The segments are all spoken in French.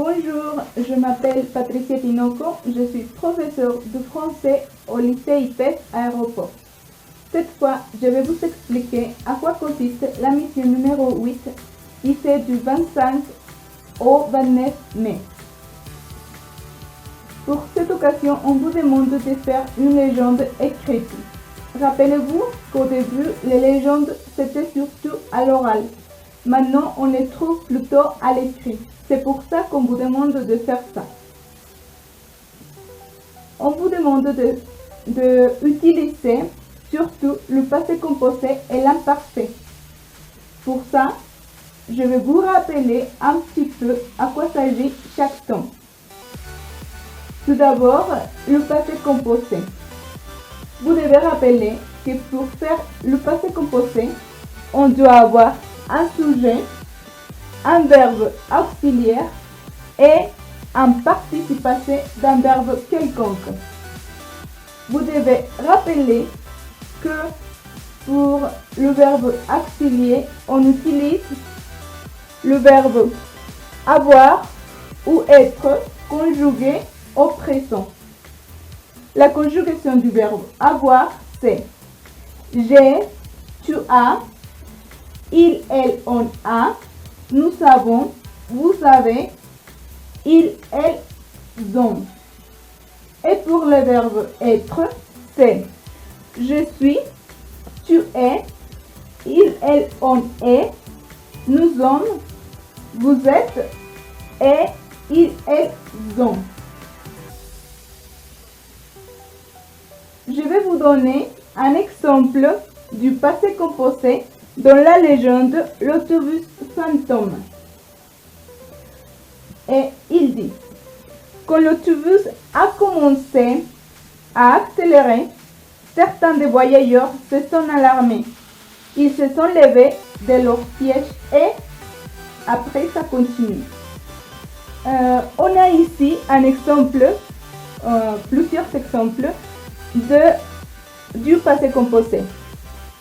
Bonjour, je m'appelle Patricia Tinoco, je suis professeure de français au lycée IPES Aéroport. Cette fois, je vais vous expliquer à quoi consiste la mission numéro 8, qui c'est du 25 au 29 mai. Pour cette occasion, on vous demande de faire une légende écrite. Rappelez-vous qu'au début, les légendes, c'était surtout à l'oral. Maintenant, on les trouve plutôt à l'écrit. C'est pour ça qu'on vous demande de faire ça. On vous demande d'utiliser surtout le passé composé et l'imparfait. Pour ça, je vais vous rappeler un petit peu à quoi s'agit chaque temps. Tout d'abord, le passé composé. Vous devez rappeler que pour faire le passé composé, on doit avoir un sujet, un verbe auxiliaire et un participe passé d'un verbe quelconque. Vous devez rappeler que pour le verbe auxiliaire, on utilise le verbe avoir ou être conjugué au présent. La conjugation du verbe avoir, c'est j'ai, tu as, il, elle, on a, nous savons, vous savez, ils, elles, ont. Et pour le verbe être, c'est je suis, tu es, il, elle, on est, nous sommes, vous êtes et ils, elles, ont. Je vais vous donner un exemple du passé composé dans la légende L'autobus fantôme. Et il dit, quand l'autobus a commencé à accélérer, certains des voyageurs se sont alarmés. Ils se sont levés de leur siège et après ça continue. On a ici un exemple, plusieurs exemples du passé composé.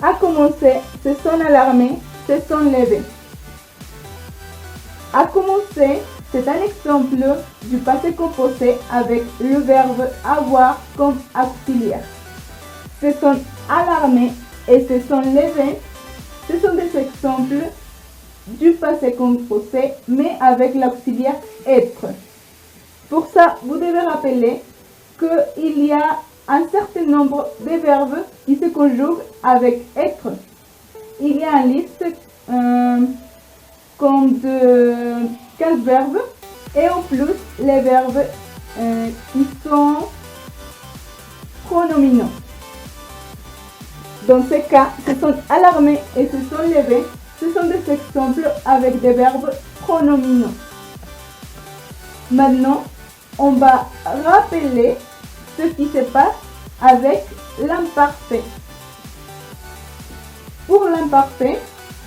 A commencé, se sont alarmés, se sont levés. A commencé, c'est un exemple du passé composé avec le verbe avoir comme auxiliaire. Se sont alarmés et se sont levés. Ce sont des exemples du passé composé mais avec l'auxiliaire être. Pour ça, vous devez rappeler qu'il y a un certain nombre de verbes qui se conjuguent avec être. Il y a une liste comme de 15 verbes et en plus les verbes qui sont pronominaux. Dans ce cas, se sont alarmés et se sont levés. Ce sont des exemples avec des verbes pronominaux. Maintenant, on va rappeler ce qui se passe avec l'imparfait. Pour l'imparfait,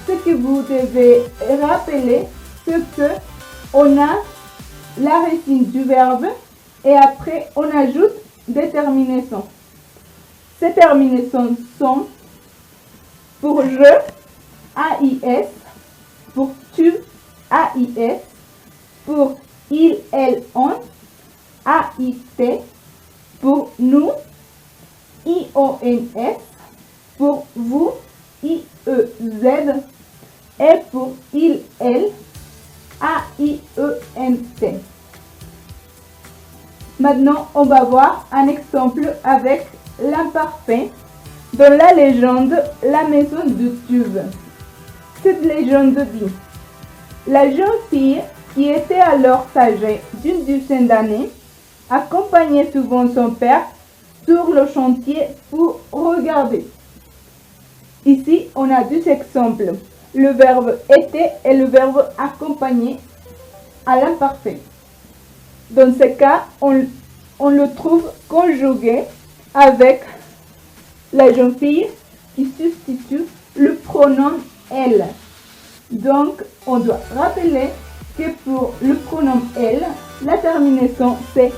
ce que vous devez rappeler, c'est que on a la racine du verbe et après on ajoute des terminaisons. Ces terminaisons sont pour je, AIS, pour tu, AIS, pour il, elle, on, AIT, pour nous, IONS, pour vous, IEZ, et pour il, elle, AIENT. Maintenant, on va voir un exemple avec l'imparfait dans la légende La maison du tube. Cette légende dit: la jeune fille, qui était alors âgée d'une dizaine d'années, accompagnait souvent son père sur le chantier pour regarder. Ici, on a deux exemples, le verbe était et le verbe accompagner à l'imparfait. Dans ce cas, on le trouve conjugué avec la jeune fille qui substitue le pronom elle. Donc, on doit rappeler que pour le pronom elle, la terminaison c'est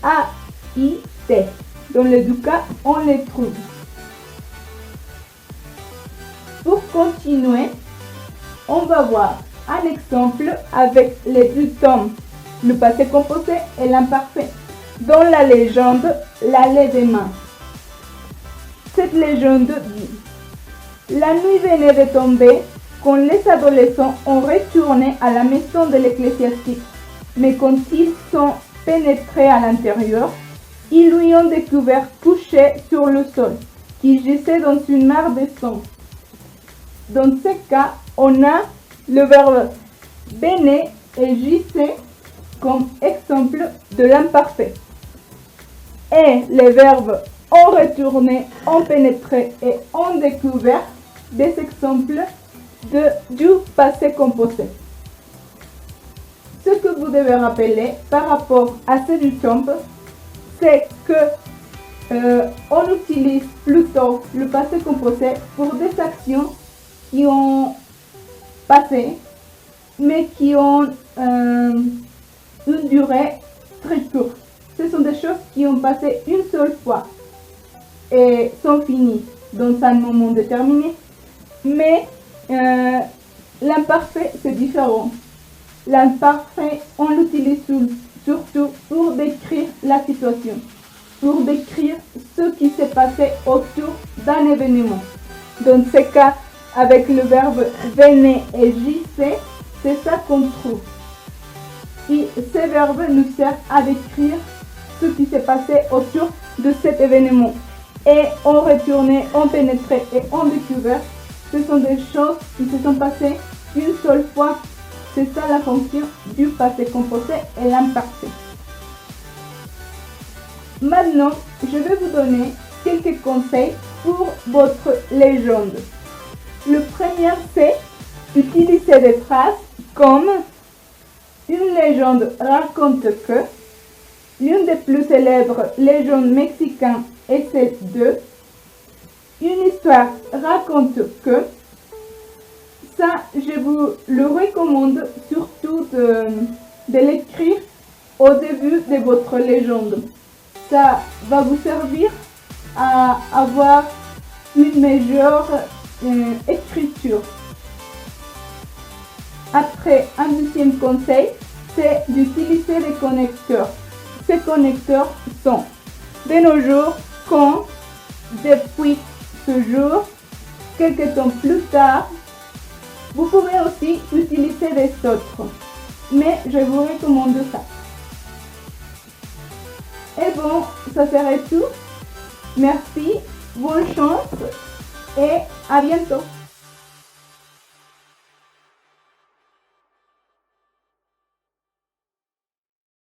AIT. Dans les deux cas, on les trouve. Pour continuer, on va voir un exemple avec les deux tomes le passé composé et l'imparfait. Dans la légende, l'allée des mains. Cette légende dit: la nuit venait de tomber quand les adolescents ont retourné à la maison de l'ecclésiastique. Mais quand ils sont pénétrés à l'intérieur, ils lui ont découvert couché sur le sol, qui gisait dans une mare de sang. Dans ce cas, on a le verbe venait et gisait comme exemple de l'imparfait. Et les verbes ont retourné, ont pénétré et ont découvert des exemples du passé composé. Ce que vous devez rappeler par rapport à ce du temps, c'est que on utilise plutôt le passé composé pour des actions qui ont passé, mais qui ont une durée très courte. Ce sont des choses qui ont passé une seule fois et sont finies dans un moment déterminé. Mais l'imparfait, c'est différent. L'imparfait, on l'utilise surtout pour décrire la situation, pour décrire ce qui s'est passé autour d'un événement. Dans ce cas, avec le verbe venez et gisait, c'est ça qu'on trouve. Et ces verbes nous servent à décrire ce qui s'est passé autour de cet événement. Et on retourné, on pénétré et on découvert, ce sont des choses qui se sont passées une seule fois. C'est ça la fonction du passé composé et l'imparfait. Maintenant, je vais vous donner quelques conseils pour votre légende. Le premier, c'est utiliser des phrases comme une légende raconte que, l'une des plus célèbres légendes mexicaines est celle de, une histoire raconte que. Ça, je vous le recommande surtout de l'écrire au début de votre légende. Ça va vous servir à avoir une meilleure écriture. Après, un deuxième conseil, c'est d'utiliser des connecteurs. Ces connecteurs sont de nos jours, quand, depuis, toujours, quelques temps plus tard. Vous pouvez aussi utiliser des autres, mais je vous recommande ça. Et bon, ça serait tout. Merci, bonne chance et à bientôt.